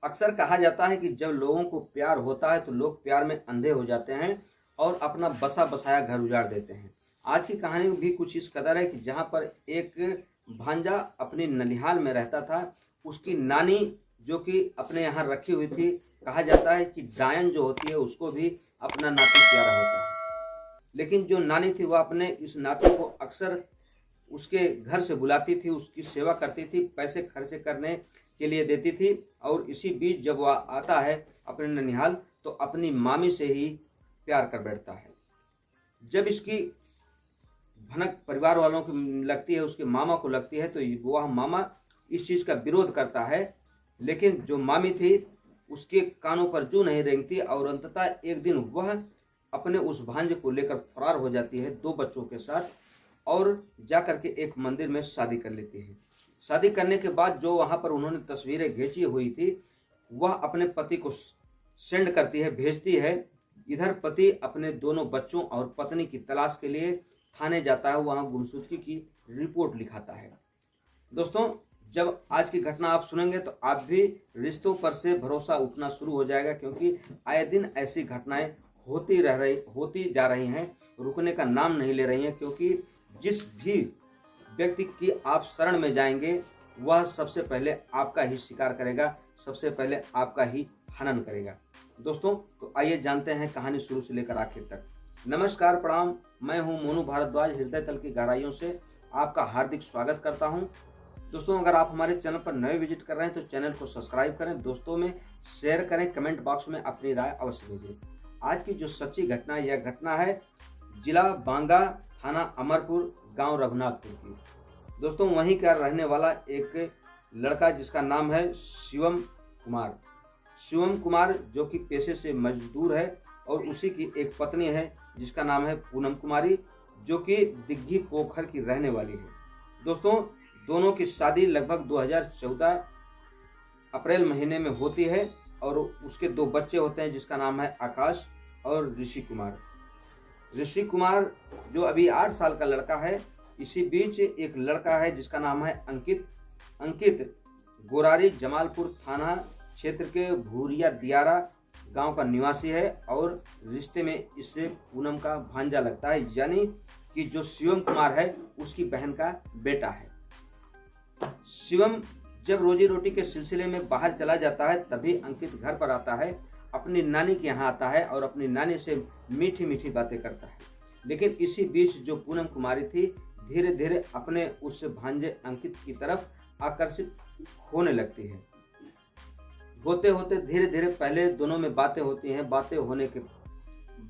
अक्सर कहा जाता है कि जब लोगों को प्यार होता है तो लोग प्यार में अंधे हो जाते हैं और अपना बसा बसाया घर उजाड़ देते हैं। आज की कहानी भी कुछ इस कदर है कि जहाँ पर एक भांजा अपनी ननिहाल में रहता था, उसकी नानी जो कि अपने यहाँ रखी हुई थी, कहा जाता है कि डायन जो होती है उसको भी अपना नाती प्यारा होता है। लेकिन जो नानी थी वह अपने इस नाती को अक्सर उसके घर से बुलाती थी, उसकी सेवा करती थी, पैसे खर्च करने के लिए देती थी। और इसी बीच जब वह आता है अपने ननिहाल तो अपनी मामी से ही प्यार कर बैठता है। जब इसकी भनक परिवार वालों को लगती है, उसके मामा को लगती है, तो वह मामा इस चीज़ का विरोध करता है। लेकिन जो मामी थी उसके कानों पर जू नहीं रेंगती और अंततः एक दिन वह अपने उस भांजे को लेकर फरार हो जाती है 2 बच्चों के साथ और जा कर के एक मंदिर में शादी कर लेती है। शादी करने के बाद जो वहाँ पर उन्होंने तस्वीरें खींची हुई थी वह अपने पति को सेंड करती है, भेजती है। इधर पति अपने दोनों बच्चों और पत्नी की तलाश के लिए थाने जाता है, वहाँ गुमशुदगी की रिपोर्ट लिखाता है। दोस्तों, जब आज की घटना आप सुनेंगे तो आप भी रिश्तों पर से भरोसा उठना शुरू हो जाएगा, क्योंकि आए दिन ऐसी घटनाएं होती जा रही हैं, रुकने का नाम नहीं ले रही हैं। क्योंकि जिस भी व्यक्ति की आप शरण में जाएंगे वह सबसे पहले आपका ही शिकार करेगा, सबसे पहले आपका ही हनन करेगा। दोस्तों, तो आइए जानते हैं कहानी शुरू से लेकर आखिर तक। नमस्कार, प्रणाम, मैं हूं मोनू भारद्वाज। हृदय तल की गहराइयों से आपका हार्दिक स्वागत करता हूं। दोस्तों, अगर आप हमारे चैनल पर नए विजिट कर रहे हैं तो चैनल को सब्सक्राइब करें, दोस्तों में शेयर करें, कमेंट बॉक्स में अपनी राय अवश्य भेजें। आज की जो सच्ची घटना है, यह घटना है जिला बांगा, थाना अमरपुर, गांव रघुनाथपुर की। दोस्तों, वहीं का रहने वाला एक लड़का जिसका नाम है शिवम कुमार। शिवम कुमार जो कि पेशे से मजदूर है और उसी की एक पत्नी है जिसका नाम है पूनम कुमारी, जो कि दिग्घी पोखर की रहने वाली है। दोस्तों, दोनों की शादी लगभग 2014 अप्रैल महीने में होती है और उसके 2 बच्चे होते हैं जिसका नाम है आकाश और ऋषि कुमार। ऋषि कुमार जो अभी 8 साल का लड़का है। इसी बीच एक लड़का है जिसका नाम है अंकित गोरारी जमालपुर थाना क्षेत्र के भूरिया दियारा गांव का निवासी है और रिश्ते में इससे पूनम का भांजा लगता है, यानी कि जो शिवम कुमार है उसकी बहन का बेटा है। शिवम जब रोजी रोटी के सिलसिले में बाहर चला जाता है तभी अंकित घर पर आता है, अपनी नानी के यहाँ आता है और अपनी नानी से मीठी मीठी बातें करता है। लेकिन इसी बीच जो पूनम कुमारी थी धीरे धीरे अपने उस भांजे अंकित की तरफ आकर्षित होने लगती है। होते होते धीरे धीरे पहले दोनों में बातें होती हैं, बातें होने के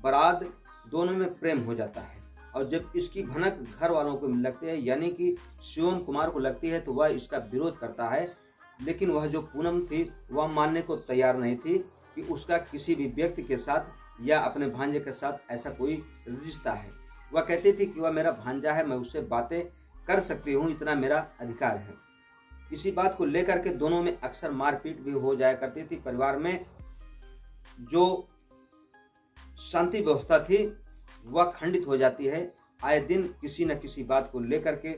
बाद दोनों में प्रेम हो जाता है। और जब इसकी भनक घर वालों को लगती है, यानी कि शिवम कुमार को लगती है, तो वह इसका विरोध करता है। लेकिन वह जो पूनम थी वह मानने को तैयार नहीं थी कि उसका किसी भी व्यक्ति के साथ या अपने भांजे के साथ ऐसा कोई रिश्ता है। वह कहती थी कि वह मेरा भांजा है, मैं उससे बातें कर सकती हूँ, इतना मेरा अधिकार है। इसी बात को लेकर के दोनों में अक्सर मारपीट भी हो जाया करती थी। परिवार में जो शांति व्यवस्था थी वह खंडित हो जाती है। आए दिन किसी न किसी बात को लेकर के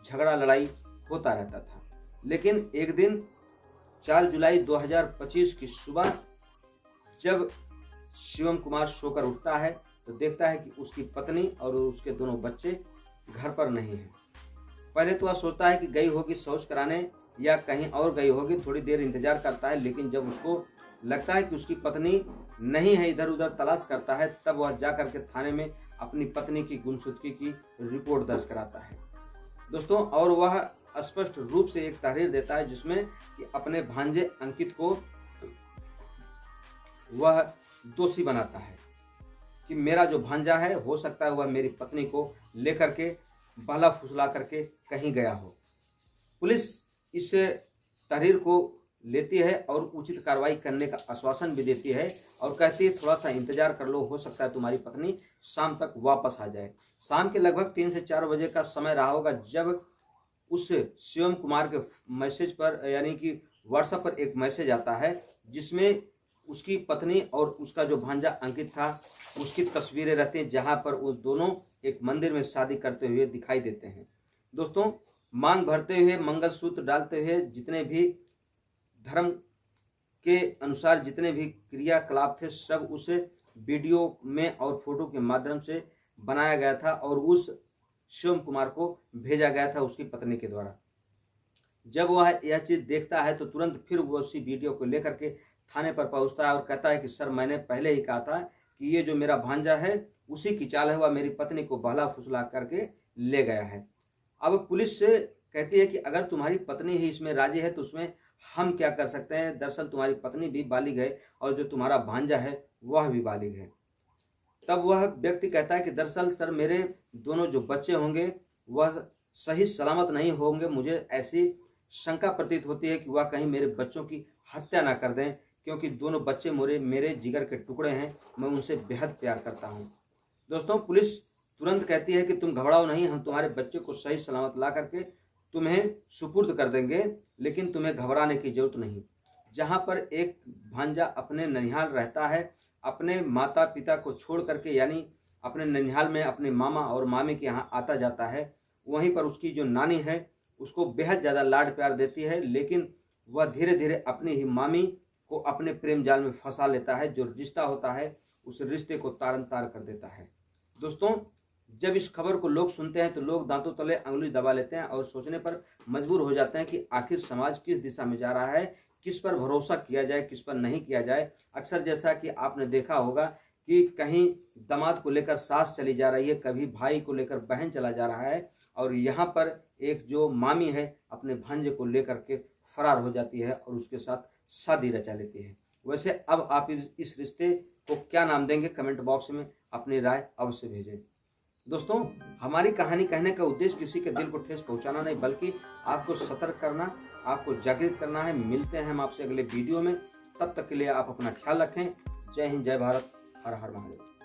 झगड़ा लड़ाई होता रहता था। लेकिन एक दिन 4 जुलाई 2025 की सुबह जब शिवम कुमार सोकर उठता है तो देखता है कि उसकी पत्नी और उसके दोनों बच्चे घर पर नहीं हैं। पहले तो वह सोचता है कि गई होगी शौच कराने या कहीं और गई होगी, थोड़ी देर इंतजार करता है। लेकिन जब उसको लगता है कि उसकी पत्नी नहीं है, इधर उधर तलाश करता है, तब वह जा करके थाने में अपनी पत्नी की गुमशुदगी की रिपोर्ट दर्ज कराता है। दोस्तों, और वह स्पष्ट रूप से एक तहरीर देता है जिसमें कि अपने भांजे अंकित को वह दोषी बनाता है कि मेरा जो भांजा है हो सकता है वह मेरी पत्नी को लेकर के बहला फुसला करके कहीं गया हो। पुलिस इस तहरीर को लेती है और उचित कार्रवाई करने का आश्वासन भी देती है और कहती है थोड़ा सा इंतजार कर लो, हो सकता है तुम्हारी पत्नी शाम तक वापस आ जाए। शाम के लगभग 3 से 4 बजे का समय रहा होगा जब उस शिवम कुमार के मैसेज पर, यानी कि व्हाट्सएप पर एक मैसेज आता है जिसमें उसकी पत्नी और उसका जो भांजा अंकित था उसकी तस्वीरें रहती हैं, जहां पर वो दोनों एक मंदिर में शादी करते हुए दिखाई देते हैं। दोस्तों, मांग भरते हुए, मंगलसूत्र डालते हुए जितने भी धर्म के अनुसार जितने भी क्रियाकलाप थे सब उस वीडियो में और फोटो के माध्यम से बनाया गया था और उस शिवम कुमार को भेजा गया था उसकी पत्नी के द्वारा। जब वह यह चीज़ देखता है तो तुरंत फिर वो उसी वीडियो को लेकर के थाने पर पहुंचता है और कहता है कि सर मैंने पहले ही कहा था कि ये जो मेरा भांजा है उसी की चाल है, वह मेरी पत्नी को बहला फुसला करके ले गया है। अब पुलिस से कहती है कि अगर तुम्हारी पत्नी ही इसमें राजी है तो उसमें हम क्या कर सकते हैं, दरअसल तुम्हारी पत्नी भी बालिग है और जो तुम्हारा भांजा है वह भी बालिग है। तब वह व्यक्ति कहता है कि दरअसल सर मेरे दोनों जो बच्चे होंगे वह सही सलामत नहीं होंगे, मुझे ऐसी शंका प्रतीत होती है कि वह कहीं मेरे बच्चों की हत्या ना कर दें, क्योंकि दोनों बच्चे मेरे जिगर के टुकड़े हैं, मैं उनसे बेहद प्यार करता हूँ। दोस्तों पुलिस तुरंत कहती है कि तुम घबराओ नहीं, हम तुम्हारे बच्चे को सही सलामत ला करके तुम्हें सुपुर्द कर देंगे, लेकिन तुम्हें घबराने की जरूरत नहीं। जहाँ पर एक भांजा अपने ननिहाल रहता है, अपने माता पिता को छोड़ करके यानी अपने ननिहाल में अपने मामा और मामी के यहाँ आता जाता है, वहीं पर उसकी जो नानी है उसको बेहद ज़्यादा लाड प्यार देती है, लेकिन वह धीरे धीरे अपनी ही मामी को अपने प्रेम जाल में फंसा लेता है। जो रिश्ता होता है उस रिश्ते को तारन तार कर देता है। दोस्तों जब इस खबर को लोग सुनते हैं तो लोग दांतों तले अंगुली दबा लेते हैं और सोचने पर मजबूर हो जाते हैं कि आखिर समाज किस दिशा में जा रहा है, किस पर भरोसा किया जाए, किस पर नहीं किया जाए। अक्सर जैसा कि आपने देखा होगा कि कहीं दामाद को लेकर सास चली जा रही है, कभी भाई को लेकर बहन चला जा रहा है और यहाँ पर एक जो मामी है अपने भांजे को लेकर के फरार हो जाती है और उसके साथ शादी रचा लेती है। वैसे अब आप इस रिश्ते को क्या नाम देंगे, कमेंट बॉक्स में अपनी राय अवश्य भेजें। दोस्तों हमारी कहानी कहने का उद्देश्य किसी के दिल को ठेस पहुंचाना नहीं, बल्कि आपको सतर्क करना, आपको जागृत करना है। मिलते हैं हम आपसे अगले वीडियो में, तब तक के लिए आप अपना ख्याल रखें। जय हिंद, जय भारत, हर हर महादेव।